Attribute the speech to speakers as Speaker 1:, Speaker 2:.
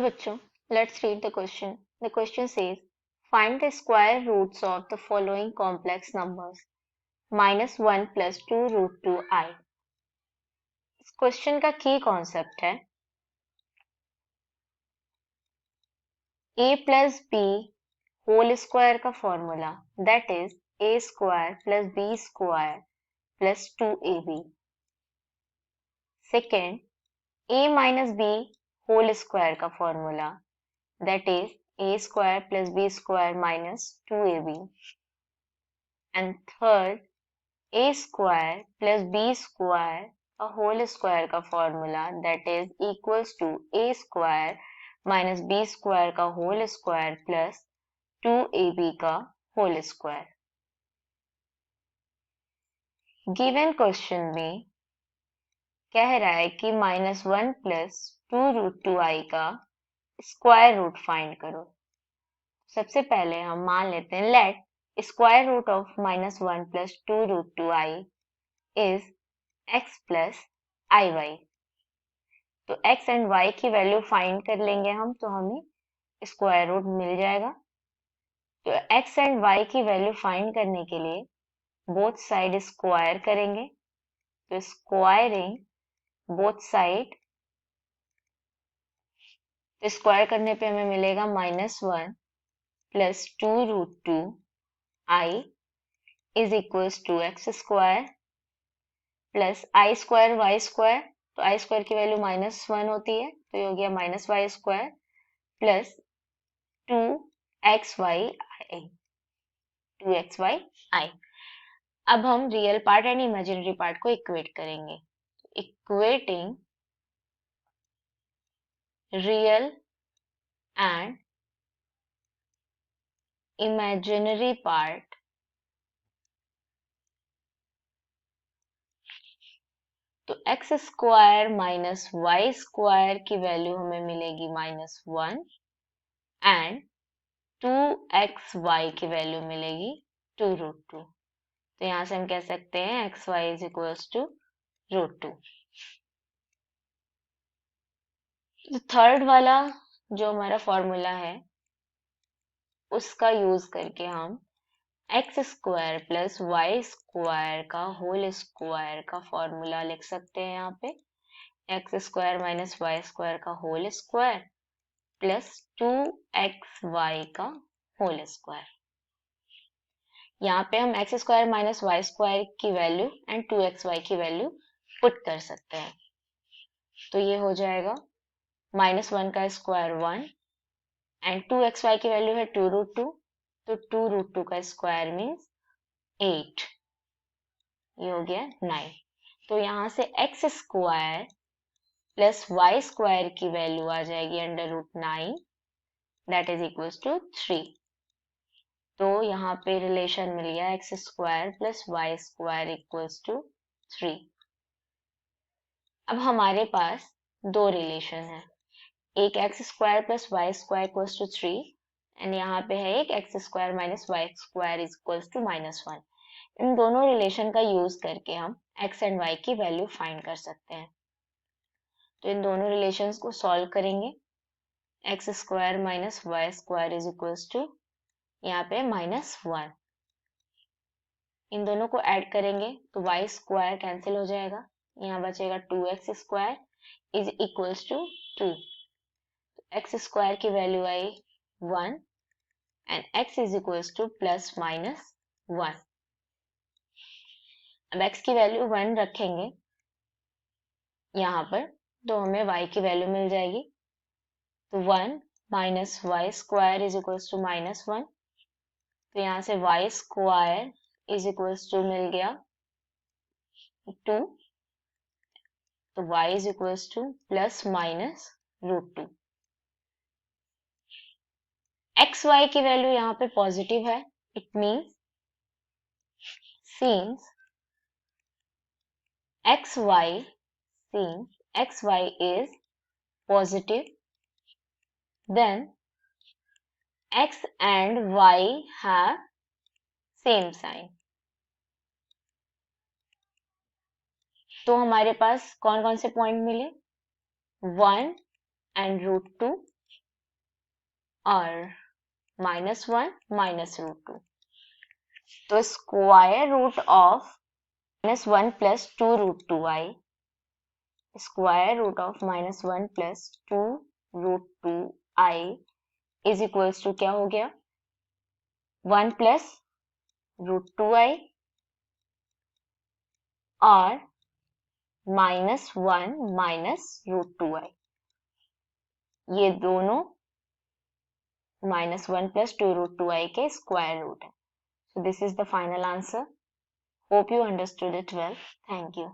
Speaker 1: Hello बच्चों, let's read the question. The question says, find the square roots of the following complex numbers. -1 plus 2 root 2i. इस question का की concept है a plus b whole square का formula, that is a square plus b square plus 2ab. Second, a minus b whole square का formula, that is a square plus b square minus 2ab. And third, a square plus b square a whole square का formula, that is equals to a square minus b square का whole square plus 2ab का whole square. Given question में कह रहा है कि -1 plus 2 root 2i का square root find करो. सबसे पहले हम मान लेते हैं let square root of -1 plus 2 root 2i is x plus iy. तो x एंड y की वैल्यू फाइंड कर लेंगे हम, तो हमें स्क्वायर रूट मिल जाएगा. तो x एंड y की वैल्यू फाइंड करने के लिए बोथ साइड स्क्वायर करेंगे. तो स्क्वायरिंग बोथ साइड, स्क्वायर करने पे हमें मिलेगा -1 plus 2 root 2i is equals to x square plus i square y square. तो आई स्क्वायर की वैल्यू -1 होती है, तो ये हो गया -y स्क्वायर प्लस 2xy। अब हम real part and imaginary part को इक्वेट करेंगे. Equating real and imaginary part, तो x square minus y square की वैल्यू हमें मिलेगी -1 एंड 2xy की वैल्यू मिलेगी 2 रूट 2. तो यहां से हम कह सकते हैं x y is equals to root 2. तो थर्ड वाला जो हमारा फॉर्मूला है उसका यूज करके हम x square plus y square का होल स्क्वायर का फॉर्मूला लिख सकते हैं. यहाँ पे x square minus y square का होल स्क्वायर प्लस 2xy का होल स्क्वायर. यहाँ पे हम x square minus y square की वैल्यू एंड 2xy की वैल्यू पुट कर सकते हैं. तो ये हो जाएगा -1 का स्क्वायर 1 एंड 2xy की वैल्यू है 2 रूट 2, तो 2 रूट 2 का स्क्वायर मीन्स 8. ये हो गया 9. तो यहाँ से x square plus y square की वैल्यू आ जाएगी under root 9, that is equals to 3. तो यहाँ पे रिलेशन मिल गया x square plus y square equals to 3. अब हमारे पास दो रिलेशन है, एक x square plus y square equals to 3 and यहाँ पे है एक x square minus y square equals to -1. इन दोनों रिलेशन का यूज करके हम एक्स एंड वाई की वैल्यू फाइंड कर सकते हैं. तो इन दोनों रिलेशंस को सॉल्व करेंगे. X square minus y square is equals to यहाँ पे -1. इन दोनों को ऐड करेंगे तो वाई स्क्वायर कैंसिल हो जाएगा, यहाँ बचेगा 2x square is equals to 2. X square की वैल्यू आई 1 and x is equals to plus minus 1. अब x की वैल्यू 1 रखेंगे यहाँ पर, तो हमें y की वैल्यू मिल जाएगी. तो 1 minus y square is equals to -1. तो यहाँ से y square is equals to मिल गया 2, तो y is equals to plus minus root 2. X y की वैल्यू यहाँ पे पॉजिटिव है, it means since x y is positive, then x and y have same sign. तो हमारे पास कौन कौन से पॉइंट मिले, 1 एंड रूट 2 और -1 -√2। तो square root of -1 + 2√2i, square root of -1 + 2√2i is equals to क्या हो गया, 1 + √2i और -1 -√2i, ये दोनों -1 + 2√2i के स्क्वायर रूट है. So this is the final answer. Hope you understood it well. Thank you.